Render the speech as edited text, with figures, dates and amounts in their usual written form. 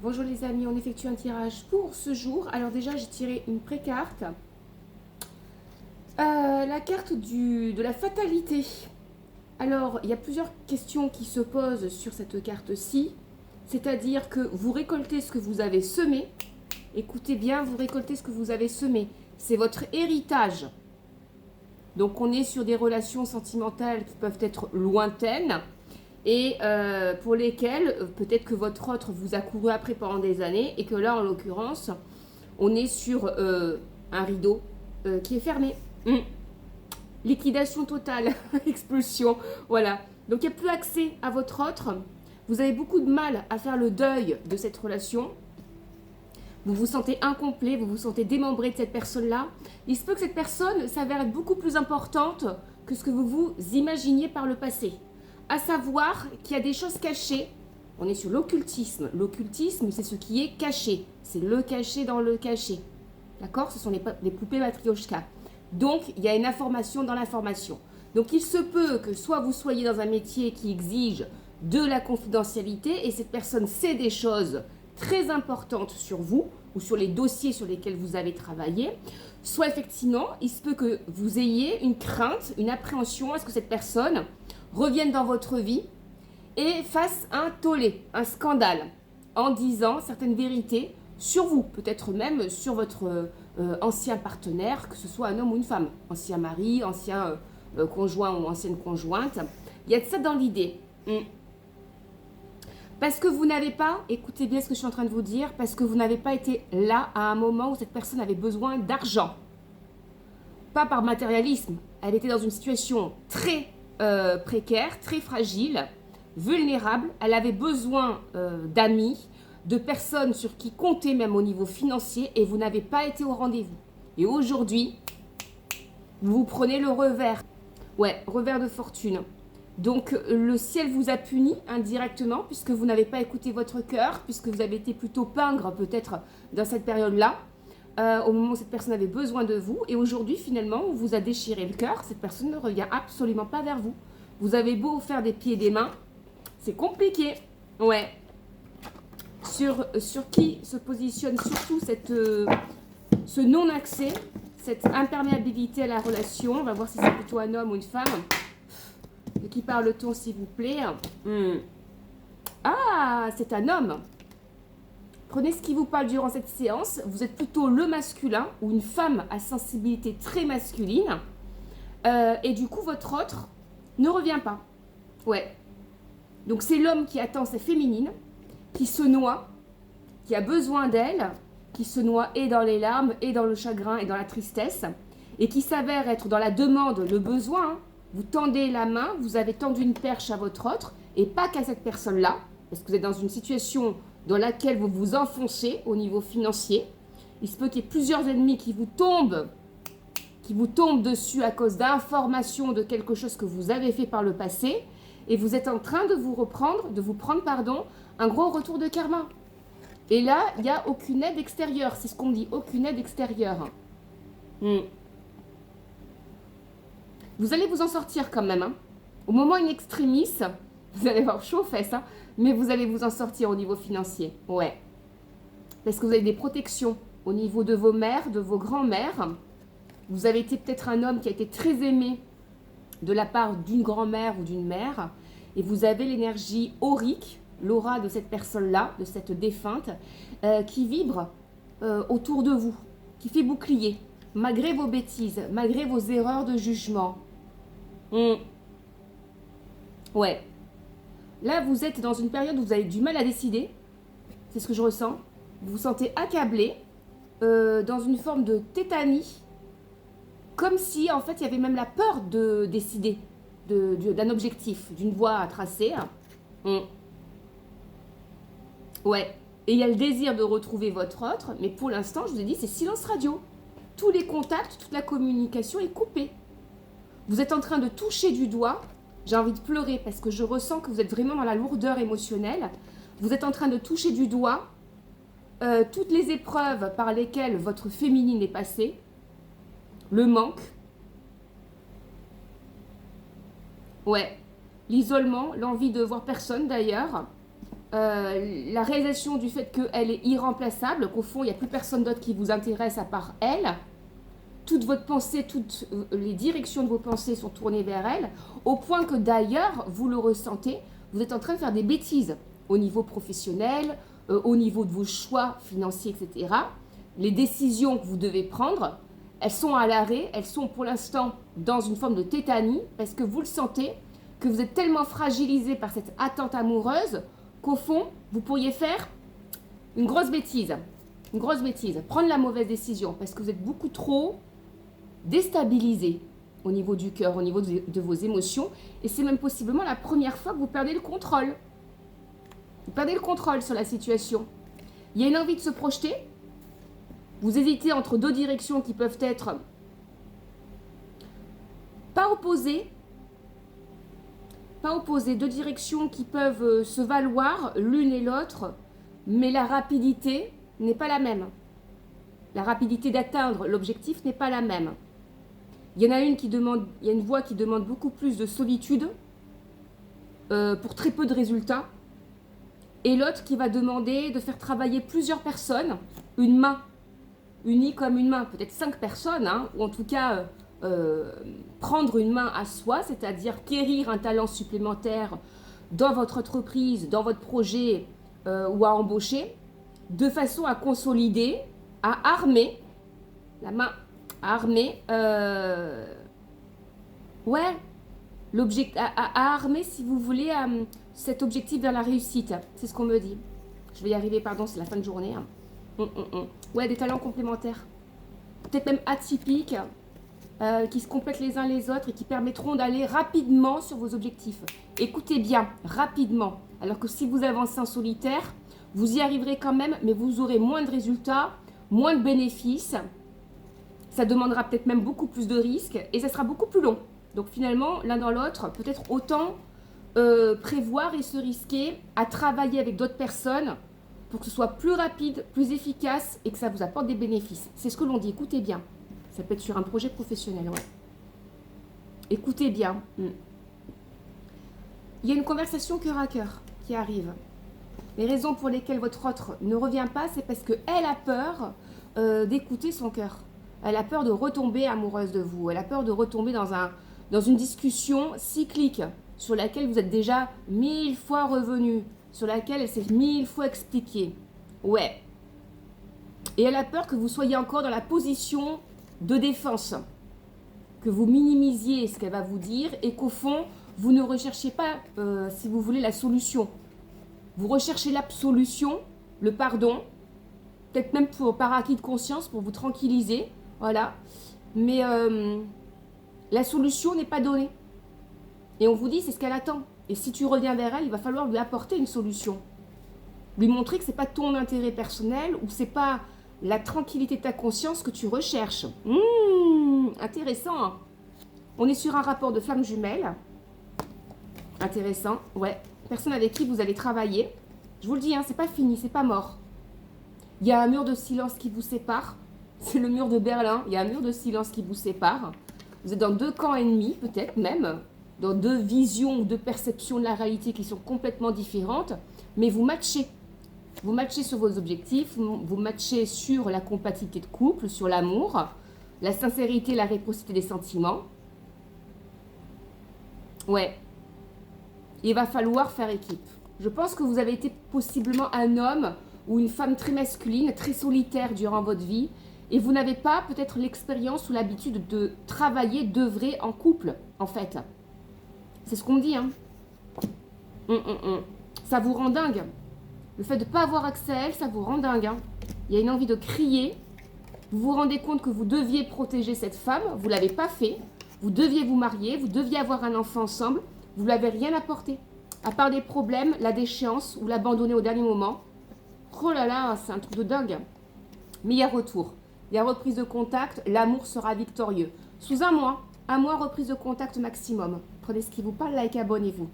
Bonjour les amis, on effectue un tirage pour ce jour. Alors déjà, j'ai tiré une pré-carte. La carte de la fatalité. Alors, il y a plusieurs questions qui se posent sur cette carte-ci. C'est-à-dire que vous récoltez ce que vous avez semé. Écoutez bien, vous récoltez ce que vous avez semé. C'est votre héritage. Donc, on est sur des relations sentimentales qui peuvent être lointaines et pour lesquelles peut-être que votre autre vous a couru après pendant des années et que là, en l'occurrence, on est sur un rideau qui est fermé. Liquidation totale, expulsion, voilà. Donc, il n'y a plus accès à votre autre. Vous avez beaucoup de mal à faire le deuil de cette relation. Vous vous sentez incomplet, vous vous sentez démembré de cette personne-là. Il se peut que cette personne s'avère être beaucoup plus importante que ce que vous vous imaginiez par le passé. À savoir qu'il y a des choses cachées. On est sur l'occultisme. L'occultisme, c'est ce qui est caché. C'est le caché dans le caché. D'accord? Ce sont les poupées matrioshka. Donc, il y a une information dans l'information. Donc, il se peut que soit vous soyez dans un métier qui exige de la confidentialité et cette personne sait des choses très importantes sur vous ou sur les dossiers sur lesquels vous avez travaillé, soit effectivement, il se peut que vous ayez une crainte, une appréhension à ce que cette personne revienne dans votre vie et fasse un tollé, un scandale, en disant certaines vérités sur vous, peut-être même sur votre ancien partenaire, que ce soit un homme ou une femme, ancien mari, ancien conjoint ou ancienne conjointe. Il y a de ça dans l'idée. Parce que vous n'avez pas, écoutez bien ce que je suis en train de vous dire, parce que vous n'avez pas été là à un moment où cette personne avait besoin d'argent. Pas par matérialisme. Elle était dans une situation très précaire, très fragile, vulnérable. Elle avait besoin d'amis, de personnes sur qui compter même au niveau financier et vous n'avez pas été au rendez-vous. Et aujourd'hui, vous prenez le revers. Ouais, revers de fortune. Donc, le ciel vous a puni indirectement puisque vous n'avez pas écouté votre cœur, puisque vous avez été plutôt pingre peut-être dans cette période-là, au moment où cette personne avait besoin de vous. Et aujourd'hui, finalement, on vous a déchiré le cœur. Cette personne ne revient absolument pas vers vous. Vous avez beau faire des pieds et des mains, c'est compliqué. Ouais. Sur qui se positionne surtout ce non-accès, cette imperméabilité à la relation. On va voir si c'est plutôt un homme ou une femme. De qui parle-t-on, s'il vous plaît? Ah, c'est un homme. Prenez ce qui vous parle durant cette séance. Vous êtes plutôt le masculin ou une femme à sensibilité très masculine. Et du coup, votre autre ne revient pas. Ouais. Donc, c'est l'homme qui attend sa féminine, qui se noie, qui a besoin d'elle, qui se noie et dans les larmes, et dans le chagrin, et dans la tristesse, et qui s'avère être dans la demande, le besoin. Vous tendez la main, vous avez tendu une perche à votre autre, et pas qu'à cette personne-là, parce que vous êtes dans une situation dans laquelle vous vous enfoncez au niveau financier. Il se peut qu'il y ait plusieurs ennemis qui vous tombent dessus à cause d'informations de quelque chose que vous avez fait par le passé, et vous êtes en train de vous prendre un gros retour de karma. Et là, il n'y a aucune aide extérieure, c'est ce qu'on dit, aucune aide extérieure. Vous allez vous en sortir quand même. Au moment in extremis, vous allez avoir chaud aux fesses, mais vous allez vous en sortir au niveau financier. Ouais. Parce que vous avez des protections au niveau de vos mères, de vos grands-mères. Vous avez été peut-être un homme qui a été très aimé de la part d'une grand-mère ou d'une mère. Et vous avez l'énergie aurique, l'aura de cette personne-là, de cette défunte, qui vibre autour de vous, qui fait bouclier, malgré vos bêtises, malgré vos erreurs de jugement. Ouais. Là, vous êtes dans une période où vous avez du mal à décider. C'est ce que je ressens. Vous vous sentez accablé, dans une forme de tétanie, comme si, en fait, il y avait même la peur de décider d'un objectif, d'une voie à tracer. Ouais. Et il y a le désir de retrouver votre autre, mais pour l'instant, je vous ai dit, c'est silence radio. Tous les contacts, toute la communication est coupée. Vous êtes en train de toucher du doigt. J'ai envie de pleurer parce que je ressens que vous êtes vraiment dans la lourdeur émotionnelle. Vous êtes en train de toucher du doigt toutes les épreuves par lesquelles votre féminine est passée. Le manque. Ouais. L'isolement, l'envie de voir personne d'ailleurs. la réalisation du fait qu'elle est irremplaçable, qu'au fond, il n'y a plus personne d'autre qui vous intéresse à part elle. Toute votre pensée, toutes les directions de vos pensées sont tournées vers elle, au point que d'ailleurs, vous le ressentez, vous êtes en train de faire des bêtises au niveau professionnel, au niveau de vos choix financiers, etc. Les décisions que vous devez prendre, elles sont à l'arrêt, elles sont pour l'instant dans une forme de tétanie, parce que vous le sentez, que vous êtes tellement fragilisé par cette attente amoureuse, qu'au fond, vous pourriez faire une grosse bêtise, prendre la mauvaise décision, parce que vous êtes beaucoup trop déstabilisé au niveau du cœur, au niveau de vos émotions, et c'est même possiblement la première fois que vous perdez le contrôle. Vous perdez le contrôle sur la situation. Il y a une envie de se projeter, vous hésitez entre deux directions qui peuvent être pas opposées, deux directions qui peuvent se valoir l'une et l'autre, mais la rapidité n'est pas la même. La rapidité d'atteindre l'objectif n'est pas la même. Il y en a une qui demande, il y a une voie qui demande beaucoup plus de solitude pour très peu de résultats, et l'autre qui va demander de faire travailler plusieurs personnes, une main, unie comme une main, peut-être 5 personnes, hein, ou en tout cas prendre une main à soi, c'est-à-dire quérir un talent supplémentaire dans votre entreprise, dans votre projet ou à embaucher, de façon à consolider, à armer, la main armer, à armer, si vous voulez, cet objectif vers la réussite. C'est ce qu'on me dit. Je vais y arriver, pardon, c'est la fin de journée. Hein. Ouais, des talents complémentaires. Peut-être même atypiques, qui se complètent les uns les autres et qui permettront d'aller rapidement sur vos objectifs. Écoutez bien, rapidement. Alors que si vous avancez en solitaire, vous y arriverez quand même, mais vous aurez moins de résultats, moins de bénéfices. Ça demandera peut-être même beaucoup plus de risques et ça sera beaucoup plus long. Donc finalement, l'un dans l'autre, peut-être autant prévoir et se risquer à travailler avec d'autres personnes pour que ce soit plus rapide, plus efficace et que ça vous apporte des bénéfices. C'est ce que l'on dit, écoutez bien. Ça peut être sur un projet professionnel, ouais. Écoutez bien. Il y a une conversation cœur à cœur qui arrive. Les raisons pour lesquelles votre autre ne revient pas, c'est parce qu'elle a peur d'écouter son cœur. Elle a peur de retomber amoureuse de vous. Elle a peur de retomber dans une discussion cyclique sur laquelle vous êtes déjà 1000 fois revenu, sur laquelle elle s'est 1000 fois expliquée. Ouais. Et elle a peur que vous soyez encore dans la position de défense, que vous minimisiez ce qu'elle va vous dire et qu'au fond, vous ne recherchez pas, si vous voulez, la solution. Vous recherchez l'absolution, le pardon, peut-être même par acquis de conscience pour vous tranquilliser, voilà. Mais la solution n'est pas donnée. Et on vous dit, c'est ce qu'elle attend. Et si tu reviens vers elle, il va falloir lui apporter une solution. Lui montrer que ce n'est pas ton intérêt personnel ou c'est pas la tranquillité de ta conscience que tu recherches. Intéressant. Hein. On est sur un rapport de flamme jumelle. Intéressant, ouais. Personne avec qui vous allez travailler. Je vous le dis, hein, c'est pas fini, c'est pas mort. Il y a un mur de silence qui vous sépare. C'est le mur de Berlin. Il y a un mur de silence qui vous sépare. Vous êtes dans deux camps ennemis, peut-être même. Dans deux visions ou deux perceptions de la réalité qui sont complètement différentes. Mais vous matchez. Vous matchez sur vos objectifs. Vous matchez sur la compatibilité de couple, sur l'amour, la sincérité, la réciprocité des sentiments. Ouais. Il va falloir faire équipe. Je pense que vous avez été possiblement un homme ou une femme très masculine, très solitaire durant votre vie, et vous n'avez pas peut-être l'expérience ou l'habitude de travailler, d'œuvrer en couple, en fait. C'est ce qu'on dit, hein. Ça vous rend dingue. Le fait de ne pas avoir accès à elle, ça vous rend dingue, hein. Il y a une envie de crier. Vous vous rendez compte que vous deviez protéger cette femme, vous ne l'avez pas fait. Vous deviez vous marier, vous deviez avoir un enfant ensemble. Vous ne lui avez rien apporté. À part des problèmes, la déchéance ou l'abandonner au dernier moment. Oh là là, c'est un truc de dingue. Mais il y a retour. Il y a reprise de contact. L'amour sera victorieux. Sous un mois, reprise de contact maximum. Prenez ce qui vous parle, like, abonnez-vous.